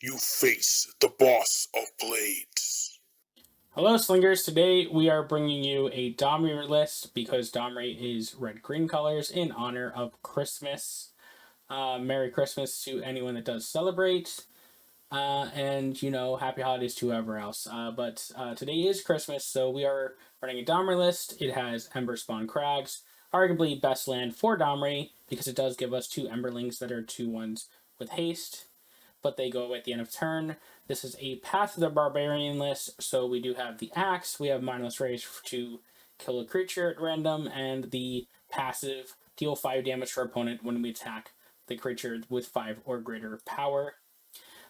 You face the boss of blades. Hello, Slingers. Today we are bringing you a Domri list because Domri is red-green colors in honor of Christmas. Merry Christmas to anyone that does celebrate. And, happy holidays to whoever else. But today is Christmas, so we are running a Domri list. It has Emberspawn Crags, arguably best land for Domri because it does give us two Emberlings that are 2/1s with haste, but they go away at the end of turn. This is a Path of the Barbarian list, so we do have the Axe, we have Mindless Rage to kill a creature at random, and the passive deal 5 damage to our opponent when we attack the creature with 5 or greater power.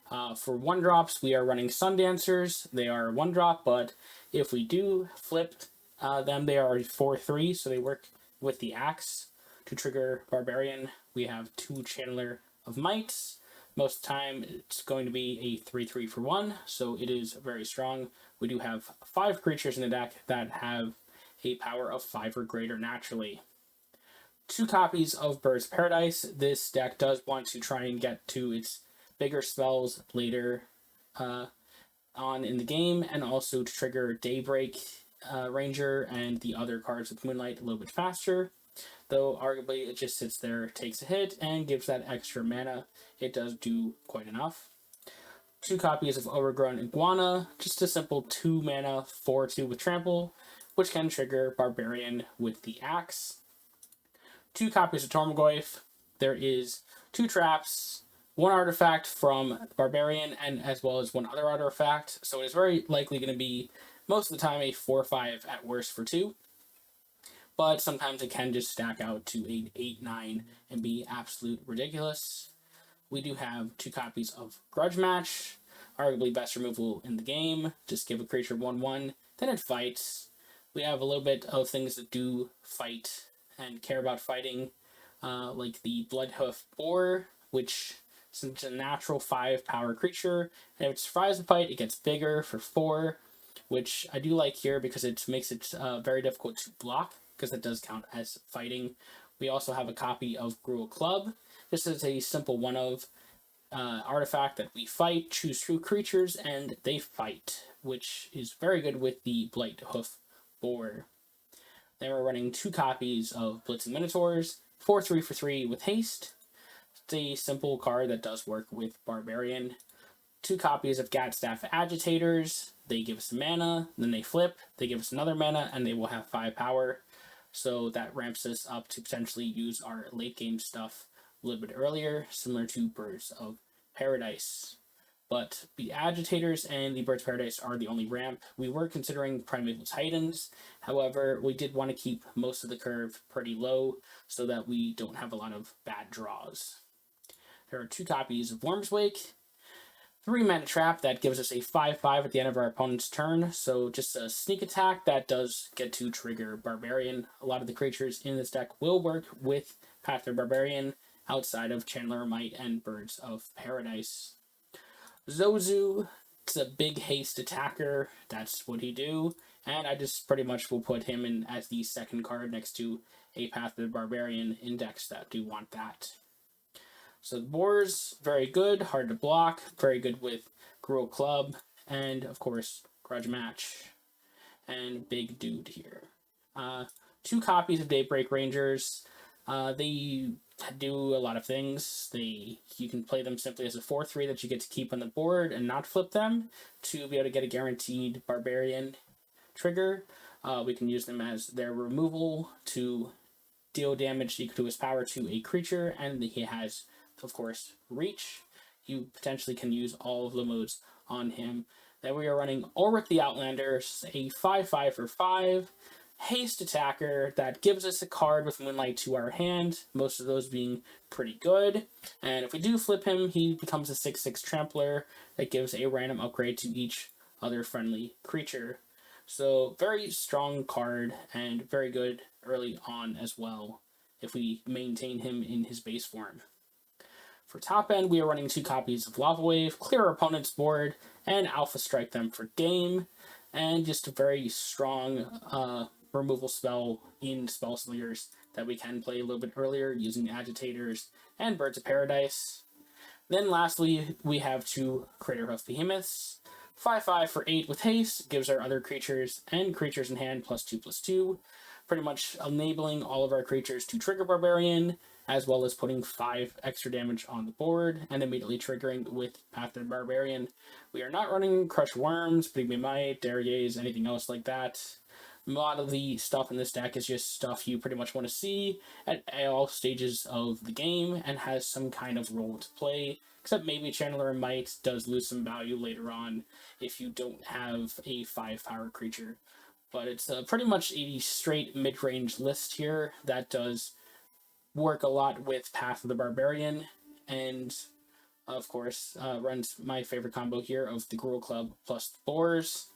For 1-drops, we are running Sundancers. They are 1-drop, but if we do flip them, they are 4/3, so they work with the Axe. To trigger Barbarian, we have 2 Channeler of Might. Most of the time, it's going to be a 3/3 for 1, so it is very strong. We do have 5 creatures in the deck that have a power of 5 or greater naturally. 2 copies of Bird's Paradise. This deck does want to try and get to its bigger spells later on in the game, and also to trigger Daybreak Ranger and the other cards with Moonlight a little bit faster. Though arguably it just sits there, takes a hit, and gives that extra mana. It does do quite enough. 2 copies of Overgrown Iguana, just a simple 2 mana 4/2 with Trample, which can trigger Barbarian with the Axe. 2 copies of Tarmogoyf. There is 2 traps, 1 artifact from Barbarian, and as well as 1 other artifact, so it is very likely going to be, most of the time, a 4/5 at worst for 2. But sometimes it can just stack out to 8/9 and be absolute ridiculous. We do have 2 copies of Grudge Match, arguably best removal in the game. Just give a creature 1/1, then it fights. We have a little bit of things that do fight and care about fighting, like the Blighthoof Boar, which is a natural 5 power creature, and if it survives the fight, it gets bigger for 4, which I do like here because it makes it very difficult to block, because that does count as fighting. We also have a copy of Gruul Club. This is a simple one-of artifact that we fight, choose 2 creatures, and they fight, which is very good with the Blighthoof Boar. Then we're running 2 copies of Blitzing Minotaurs, 4/3 for 3 with haste. It's a simple card that does work with Barbarian. 2 copies of Gatstaf Agitators. They give us mana, then they flip, they give us another mana, and they will have 5 power. So that ramps us up to potentially use our late game stuff a little bit earlier, similar to Birds of Paradise. But the Agitators and the Birds of Paradise are the only ramp. We were considering Primeval Titans, however, we did want to keep most of the curve pretty low so that we don't have a lot of bad draws. There are 2 copies of Worm's Wake. 3 mana trap that gives us a 5/5 at the end of our opponent's turn, so just a sneak attack that does get to trigger Barbarian. A lot of the creatures in this deck will work with Path of Barbarian outside of Channeler Might and Birds of Paradise. Zozu, it's a big haste attacker, that's what he do, and I just pretty much will put him in as the second card next to a Path of the Barbarian index that do want that. So the Boars, very good, hard to block, very good with Gruul Club, and of course, Grudge Match. And big dude here. 2 copies of Daybreak Rangers. They do a lot of things. You can play them simply as a 4/3 that you get to keep on the board and not flip them to be able to get a guaranteed Barbarian trigger. We can use them as their removal to deal damage equal to his power to a creature, and he has, of course, reach. You potentially can use all of the modes on him. Then we are running Ulrich the Outlander, a 5/5 for 5 haste attacker that gives us a card with Moonlight to our hand, most of those being pretty good. And if we do flip him, he becomes a 6/6 trampler that gives a random upgrade to each other friendly creature. So very strong card and very good early on as well if we maintain him in his base form. For top end, we are running 2 copies of Lava Wave, clear our opponent's board, and Alpha Strike them for game, and just a very strong removal spell in Spellslingers that we can play a little bit earlier using Agitators and Birds of Paradise. Then lastly, we have 2 Craterhoof Behemoths. 5/5 for 8 with haste, gives our other creatures and creatures in hand +2/+2, pretty much enabling all of our creatures to trigger Barbarian, as well as putting 5 extra damage on the board, and immediately triggering with Path of the Barbarian. We are not running Crush Worms, Pygmy Might, Derriers, anything else like that. A lot of the stuff in this deck is just stuff you pretty much want to see at all stages of the game and has some kind of role to play, except maybe Channeler Might does lose some value later on if you don't have a 5-power creature. But it's pretty much a straight mid-range list here that does work a lot with Path of the Barbarian, and of course runs my favorite combo here of the Gruul Club plus the Boars.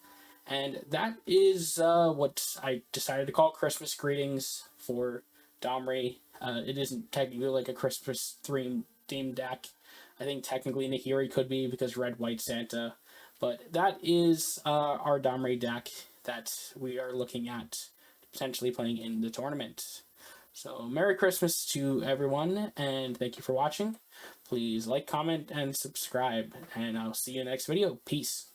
And that is what I decided to call Christmas Greetings for Domri. It isn't technically like a Christmas themed deck. I think technically Nahiri could be because Red, White, Santa. But that is our Domri deck that we are looking at potentially playing in the tournament. So Merry Christmas to everyone, and thank you for watching. Please like, comment, and subscribe, and I'll see you in the next video. Peace.